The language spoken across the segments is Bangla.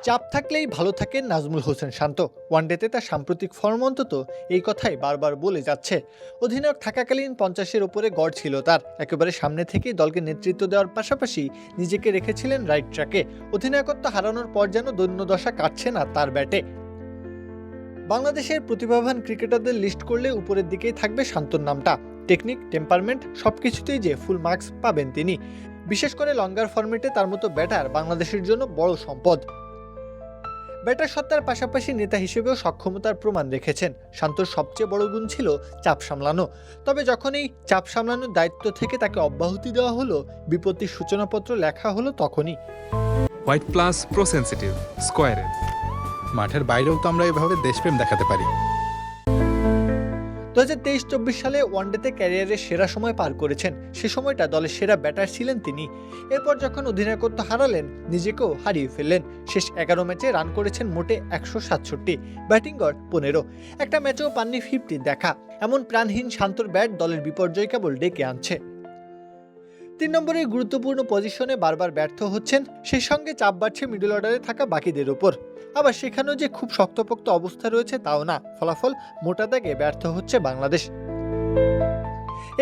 চাপ থাকলেই ভালো থাকেন নাজমুল হোসেন শান্ত। ওয়ানডেতে তার সাম্প্রতিক ফর্ম অন্তত এই কথাই বারবার বলে যাচ্ছে। অধিনায়ক থাকাকালীন 50-এর ওপরে গড় ছিল তার। একেবারে সামনে থেকেই দলকে নেতৃত্ব দেওয়ার পাশাপাশি নিজেকে রেখেছিলেন রাইট ট্র্যাকে। অধিনায়কত্ব হারানোর পর যেন দৈন্যদশা কাটছে না তার ব্যাটে। বাংলাদেশের প্রতিভাবান ক্রিকেটারদের লিস্ট করলে উপরের দিকেই থাকবে শান্তর নামটা। টেকনিক, টেম্পারমেন্ট সবকিছুতেই যে ফুল মার্কস পাবেন তিনি। বিশেষ করে লঙ্গার ফরম্যাটে তার মতো ব্যাটার বাংলাদেশের জন্য বড় সম্পদ। ব্যাটার সত্তার পাশাপাশি নেতা হিসেবেও সক্ষমতার প্রমাণ রেখেছেন। শান্তর সবচেয়ে বড় গুণ ছিল চাপ সামলানো। তবে যখন এই চাপ সামলানোর দায়িত্ব থেকে তাকে অব্যাহতি দেওয়া হলো, বিপত্তির সূচনাপত্র লেখা হলো তখনই। হোয়াইট প্লাস প্রো সেনসিটিভ স্কোয়ারের মাঠের বাইরেও তো আমরা এভাবে দেশপ্রেম দেখাতে পারি। 2023-24 সালে ওয়ানডেতে ক্যারিয়ারের সেরা সময় পার করেছেন। সে সময়টা দলের সেরা ব্যাটার ছিলেন তিনি। এরপর যখন অধিনায়কত্ব হারালেন, নিজেকেও হারিয়ে ফেললেন। শেষ 11 ম্যাচে রান করেছেন মোটে 167, ব্যাটিং গড় 15। একটা ম্যাচেও পাননি 50 দেখা। এমন প্রাণহীন শান্তর ব্যাট দলের বিপর্যয় কেবল ডেকে আনছে। 3 নম্বরের গুরুত্বপূর্ণ পজিশনে বারবার ব্যর্থ হচ্ছেন। সেই সঙ্গে চাপ বাড়ছে মিডল অর্ডারে থাকা বাকিদের উপর। আবার সেখানেও যে খুব শক্তপোক্ত অবস্থা রয়েছে তাও না। ফলাফল মোটা দাগে ব্যর্থ হচ্ছে বাংলাদেশ।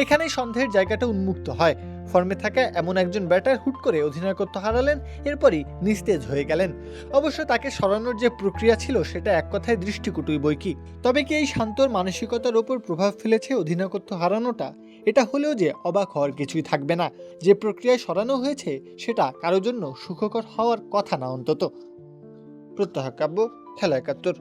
এখানেই সন্দেহের জায়গাটা উন্মুক্ত হয়। ফর্মে থাকা এমন একজন ব্যাটার হুট করে অধিনায়কত্ব হারালেন, এরপরই নিস্তেজ হয়ে গেলেন। অবশ্য তাকে সরানোর যে প্রক্রিয়া ছিল সেটা এক কথায় দৃষ্টিকটুই বৈকি। তবে কি এই শান্তর মানসিকতার ওপর প্রভাব ফেলেছে অধিনায়কত্ব হারানোটা? এটা হলেও যে অবাক হওয়ার কিছুই থাকবে না। যে প্রক্রিয়ায় সরানো হয়েছে সেটা কারোর জন্য সুখকর হওয়ার কথা না অন্তত। প্রত্যহ কাব্য, খেলা 71।